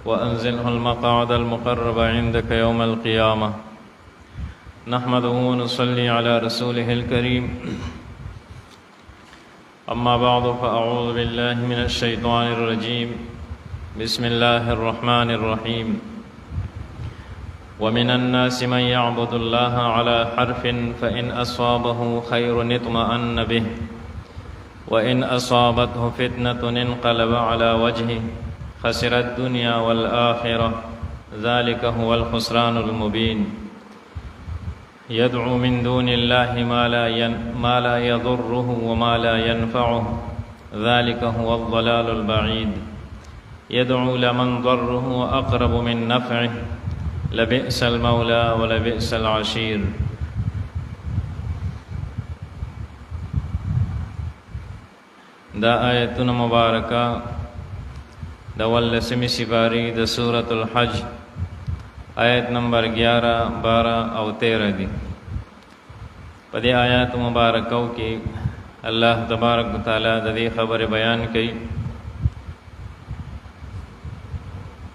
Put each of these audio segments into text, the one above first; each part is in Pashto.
وأنزله المقعد المقرب عندك يوم القيامة. نحمده ونصلي على رسوله الكريم. أما بعد فأعوذ بالله من الشيطان الرجيم. بسم الله الرحمن الرحيم. ومن الناس من يعبد الله على حرف فإن أصابه خير اطمأن به وإن أصابته فتنة انقلب على وجهه خسر الدنيا والآخرة ذلك هو الخسران المبين. يدعو من دون الله ما لا يضره وما لا ينفعه ذلك هو الضلال البعيد. يدعو لمن ضره أقرب من نفعه لبئس المولى ولبئس العشير. دا آیتون مبارکہ دا واللسمی سپاری دا سورة الحج آیت نمبر 11، 12 او 13 دی. پدی آیات مبارکو کی اللہ تبارک و تعالی دا دی خبر بیان کی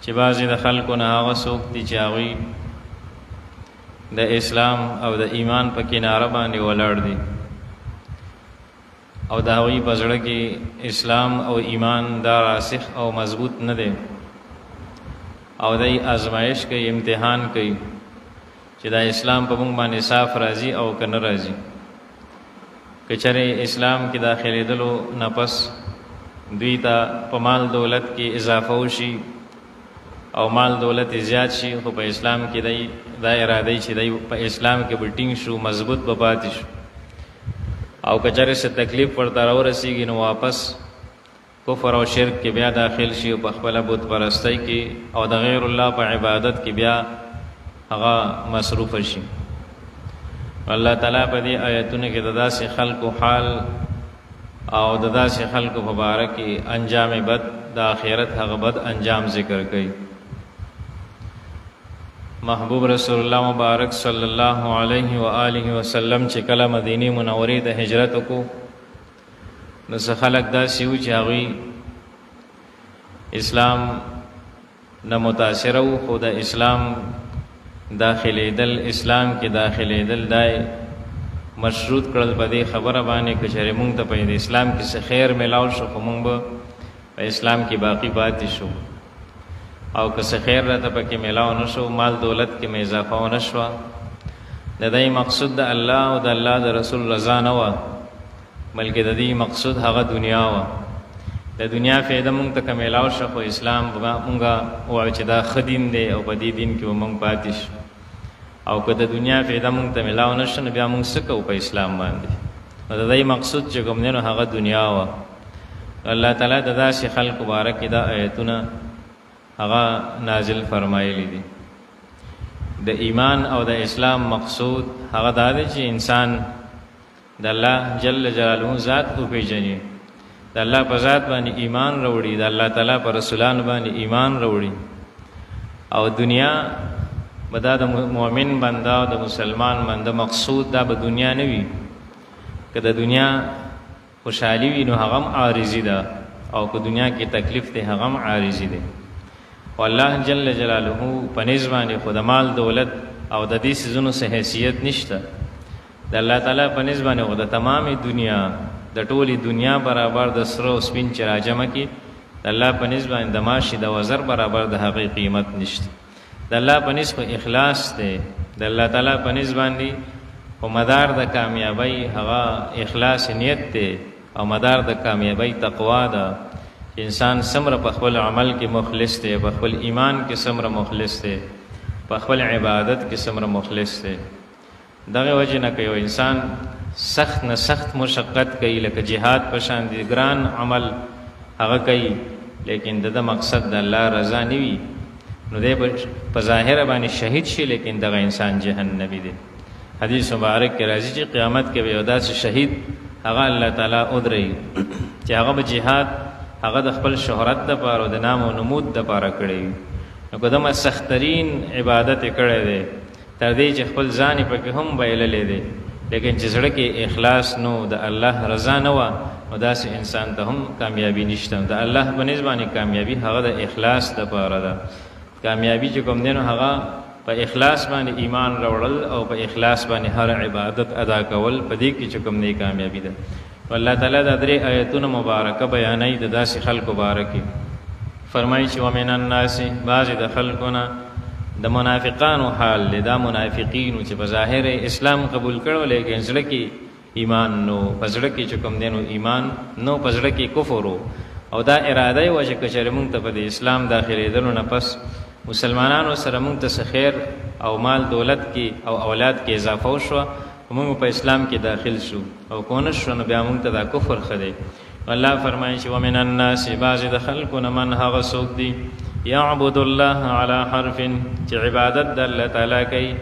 چی بازی دا خلقو ناغا سوکتی چاوی دا اسلام او دا ایمان پا کنار باندی ولار دی او داوی پزړه کې اسلام او ایمان دا راسخ او مضبوط نه دی او دای آزمائش کوي، امتحان کوي چې دا اسلام په موږ باندې صاف راځي او کنه راځي. کچره اسلام کې داخلي دلو نفس دوی ته په مال دولت کې اضافه وشي او مال دولت زیات شي، خو په اسلام کې دا اراده چې دای په اسلام کې بلټینګ شو، مضبوط بپاتې شو. او کچره سے تکلیف ورته راورسیږي نو واپس کفر او شرک کې بیا داخل شي او په خپل بت پرستی کې او د غیر الله په عبادت کې بیا هغه مصروف شي. الله تعالی په دې آیتونو کې د داسې خلقو حال او د داسې خلقو په باره کې انجام بد د آخرت هغه بد انجام ذکر کوي. محبوب رسول الله مبارک صلی الله علیه و آله وسلم چې کله مدینه منورې ته هجرت وکړو نو څه خلک داسې وو چې هغوی اسلام نه متاثره وو، خو د اسلام داخلېدل، اسلام کې داخلېدل دای مشروط کړل په دې خبره باندې که چېرې مونږ ته په اسلام کې څه خیر میلاو شو خو مونږ به په اسلام کې باقی پاتې شو، او که څه خیر راته پکې میلاو نه شو، مال دولت کې مې اضافه ونه شوه. د دې مقصود د الله او د الله د رسول رضا نه وه، بلکې د دې مقصود هغه دنیا وه. د دنیا فایده مونږ ته که میلاو شو خو اسلام مونږ وایو چې دا ښه دین دی او په دې دین کې به مونږ پاتې شو، او که د دنیا فایده مونږ ته میلاو نه شو نو بیا مونږ څه کوو په اسلام باندې. نو د دې مقصود چې کوم دی نو هغه دنیا وه. الله تعالی د داسې خلقو باره کې دا آیتونه هغه نازل فرمایلی دي. د ایمان او د اسلام مقصود هغه دا دی چې انسان د الله جل جلاله ذات وپېژني، د الله په ذات باندې ایمان راوړي، د الله تعالی په رسولانو باندې ایمان راوړي، او دنیا به دا د مؤمن بنده او د مسلمان بنده مقصود دا به دنیا نه وي. که د دنیا خوشحالي وي نو هغه هم عارضي ده، او که دنیا کې تکلیف دی هغه هم عارضي دی. والله جل جلاله په نسبت باندې خو د مال دولت او د دې سيزونو څه حیثیت نشته. د الله تعالی په نسبت باندې خو د تمامي دنیا د ټولي دنیا برابر د سره او سپین چې راجمع کی د الله په نسبت باندې د ماشي د وزر برابر د هغې قیمت نشته. د الله په نسبت اخلاص دی، د الله تعالی په نسبت باندې او مدار د کامیابی هغه اخلاص نیت دی، او مدار د کامیابی تقوا ده. انسان سمره په خپل عمل کې مخلص دی، په خپل ایمان کې سمره مخلص دی، په خپل عبادت کې سمره مخلص دی. دغه وجه نه کوي انسان سخت نه سخت مشقت کوي، لکه جهاد په شان دی ګران عمل هغه کوي، لیکن د مقصد د الله رضا نه وي نو دی په ظاهر باندې شهید شي، لیکن دغه انسان جهنمی دی. حدیث مبارک کې راځي چې قیامت کې به یو داسې شهید هغه الله تعالی ودري چې هغه به جهاد هغه د خپل شهرت د پاره او د نام او نمود د پاره کړی، نو قدمه سخترین عبادت کړی دی تر دې چې خپل ځان په کې هم ویللې دی، لیکن چې زړه کې اخلاص نو د الله رضا نه و نو داسې انسان ته هم کامیابی نشته. د الله په نسبت کامیابی هغه د اخلاص لپاره ده. کامیابی چې کوم دی نو هغه په اخلاص باندې ایمان راوړل او په اخلاص باندې هر عبادت ادا کول، په دې کې چې کوم دی کامیابی ده. الله تعالی د درې آیتونو مبارکه بیانوي د داسې خلکو باره کې. فرمایي چې ومن الناس، بعضې د خلکونه د منافقانو حال دی. دا منافقینو چې په ظاهر اسلام قبول کړو لیکن زړه کې ایمان نو، په زړه کې چې کوم دی نو ایمان نو، په زړه کې کفر او دا اراده یې وه چې که چېرې مونږ ته په د اسلام داخلېدلو نه پس مسلمانانو سره مونږ ته څه خیر او مال دولت کې او اولاد کې اضافه وشوه، مونږ په اسلام کې داخل شو، او که ونه شو نو بیا مونږ ته دا کفر ښه دی. الله فرمایي چې ومن الناس، بعضې د خلکو نه من هغه څوک دی یعبد الله علی حرف، چې عبادت د الله تعالی کوي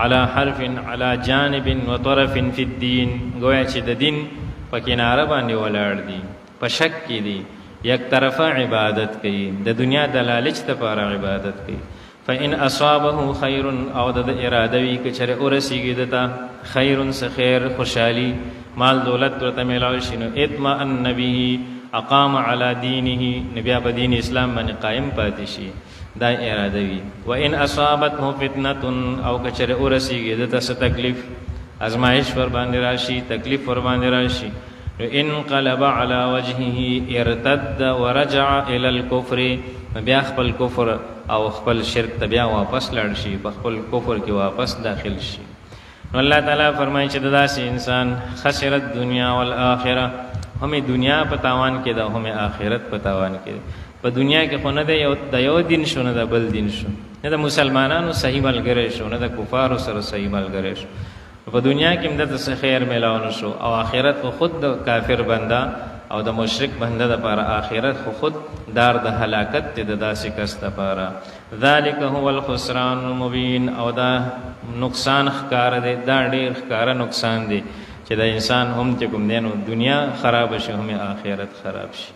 علی حرف، علی جانب و طرف فی الدین، گویا چې د دین په کناره باندې ولاړ دي، په شک کې دي، یک طرفه عبادت کوي، د دنیا د لالچ لپاره عبادت کوي. فإن أصابه خیر، او د اراده وي که چېرې ورسېږي دته خیر څه خیر، خوشحالي، مال دولت ورته میلاو شي، نو اطمأن به، اقام علی دینه، نو بیا په دین اسلام باندې قایم پاتې شي، دا اراده وي. وإن أصابته فتنة، او که چېرې ورسېږي دته څه تکلیف، ازمایش ور باندې راشي، تکلیف ور باندې راشي، انقلب على وجهه ارتد ورجع الى الكفر، بیا خپل کفر او خپل شرک ته بیا واپس لاړ شي، په خپل کفر کې واپس داخل شي. نو الله تعالی فرمایي چې داسې انسان خسرت دنیا والآخره، هم دنیا په تاوان کې ده، هم آخرت په تاوان کې ده. په دنیا کې خو نه د یو دین شو، نه د بل دین شو، نه د مسلمانانو صحیح ملګری شو، نه د کفارو سره صحیح ملګری شو. په دنیا کې هم دته څه خیر میلاو نه شو، او آخرت خو خود د کافر بنده او د مشرک بنده دپاره آخرت خو خود دار د هلاکت دی د داسې کس دپاره. ذلک هو الخسران المبین، او دا نقصان ښکاره دی، دا ډېر ښکاره نقصان دی چې د انسان هم چې کوم دی نو دنیا خراب شي، هم آخرت خراب شي.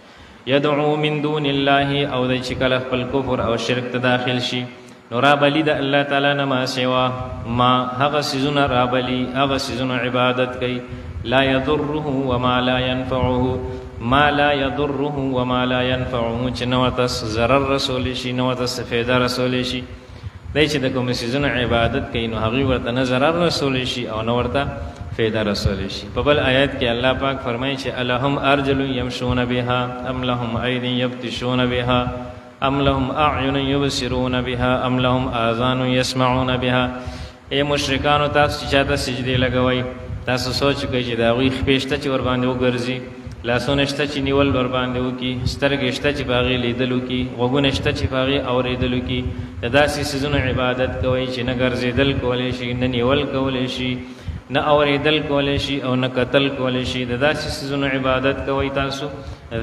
یدعو من دون الله، او دی چې کله خپل کفر او شرک ته داخل شي نو رابلی د الله تعالی نه ما سوا، ما هغه څیزونه رابلی، هغه څیزونه عبادت کوي، لا یضره وما لا ينفعه، ما لا یضره وما لا ينفعه، چې نه ورته ضرر رسولی شي، نه ورته فایده رسولی شي. دی چې د کومې څیزونه عبادت کوي نو هغوی ورته نه ضرر رسولی شي او نه ورته فایده رسولی شي. په بل آیت کې الله پاک فرمایي چې الهم ارجل یمشون بها ام لهم اید یبطشون بها ام لهم اعین یبصرون بها ام لهم آذان یسمعون بها. ای مشرکانو، تاسو چې چاته سجدې لګوئ، تاسو سوچ کوئ چې د هغوی خپې شته چې ورباندې وګرځي، لاسونه شته چې نیول ورباندې وکړي، سترګې شته چې په هغې لیدل وکړي، غوږونه شته چې په هغې اورېدل وکړي. د داسې څیزونو عبادت کوئ چې نه ګرځېدل کولی شي، نه نیول کولی شي، نه اورېدل کولی شي او نه کتل کولی شي. د داسې څیزونو عبادت کوئ تاسو.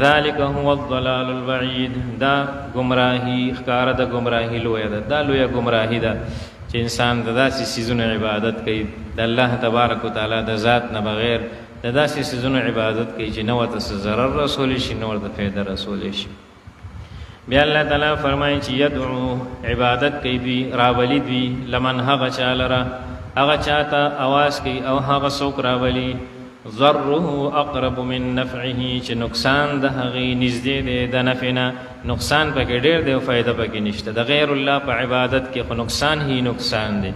ذلک هو الضلال البعید، دا ګمراهي ښکاره ده، ګمراهي لویه ده، دا لویه ګمراهي ده چې انسان د داسې څیزونو عبادت کوي، د الله تبارک وتعالی د ذات نه بغیر د داسې څیزونو عبادت کوي چې نه ورته څه ضرر رسولی شي، نه ورته فایده رسولی شي. بیا الله تعالی فرمایي چې یدعو، عبادت کوي دوی، راولی دوی، لمن هغه چا لره، هغه چاته اواز کوي او هغه څوک راولي، ضره اقرب من نفعه، چې نقصان د هغې نږدې دی د نفع نه، نقصان پکې ډېر دی او فایده پکې نشته. د غیر الله په عبادت کې خو نقصان هی نقصان دی،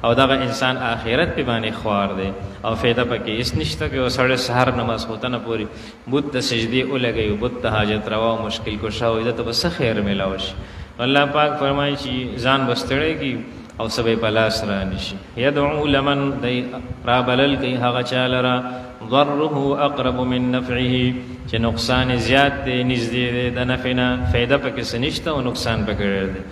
او دغه انسان آخرت پې باندې خوار دی او فایده پکې هېڅ نشته. که یو سړی سهار نه ماسخوتنه پورې بت ته سجدې ولګوي، بت ته حاجت روا او مشکل کشا وي، ده ته به څه خیر میلاو شي. الله پاک فرمایي چې ځان به ستړی کړي او څه به یې په لاس رانشي. یدعو لمن، دی رابلل کوي هغه چا لره، ضره اقرب من نفعه، چې نقصان زیات دی، نږدې دی د نفع نه، فایده پکې څه نشته او نقصان پکې ډېر دی.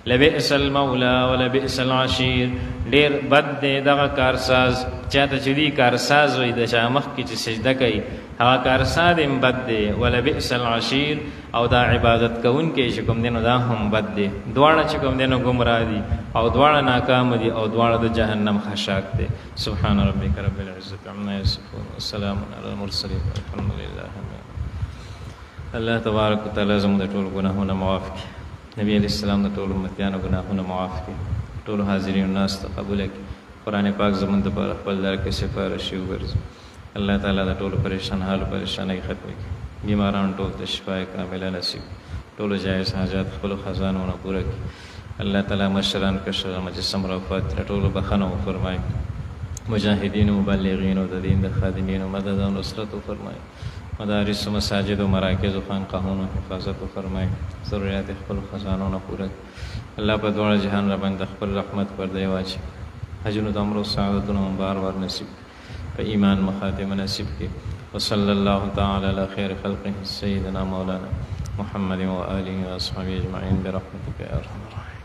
لبئس المولا ولبئس العشیر، ډېر بد دی دغه کارساز، چاته چې دی کارساز وي د چا مخ کې چې سجده کوي، هغه کارساز هم بد دی. ولبئس العشیر، او دا عبادت کوونکی چې کوم دی نو دا هم بد دی. دواړه چې کوم دی نو ګمراه دي او دواړه ناکام دي او دواړه د جهنم خشاک دی. سبحان ربک رب العزة عما یصفون وسلام علی المرسلین والحمد لله. الله تبارک وتعالی زموږ د ټولو ګناهونه معاف کړي، نبی علیہ السلام د ټولو امتیانو ګناهونه معاف کړي، ټولو حاضرینو ناس ته قبوله کړي. قرآن پاک زموږ دپاره خپل در کې سفارشي وګرځي. الله تعالی د ټولو پریشان حال پریشانۍ ختم کړي، بیماران ټول ته شفای کامله نصیب، ټولو جایز حاجات خپلو خزانو نه پوره کړي. الله تعالی مشران کشران مجسم رافات ټولو بخښنه وفرمایي، مجاهدین و مبلغین و د دین د خادمین و مدد و نصرت وفرمایي، مدارس و مساجد و مراکز و خانقاهونو حفاظت وفرمایي، ضرورت خپلو خزانو نه پوره کړي. الله په دواړه جهان را باندې خپل رحمت پردې واچي، حجونو د عمرو سعادتونو بار بار نصیب، په ایمان مخاتمه نصیب کړي. وصلی الله تعالی علی خیر خلقه سیدنا مولانا محمد و آله و اصحابه اجمعین برحمتک یا ارحم الراحمین.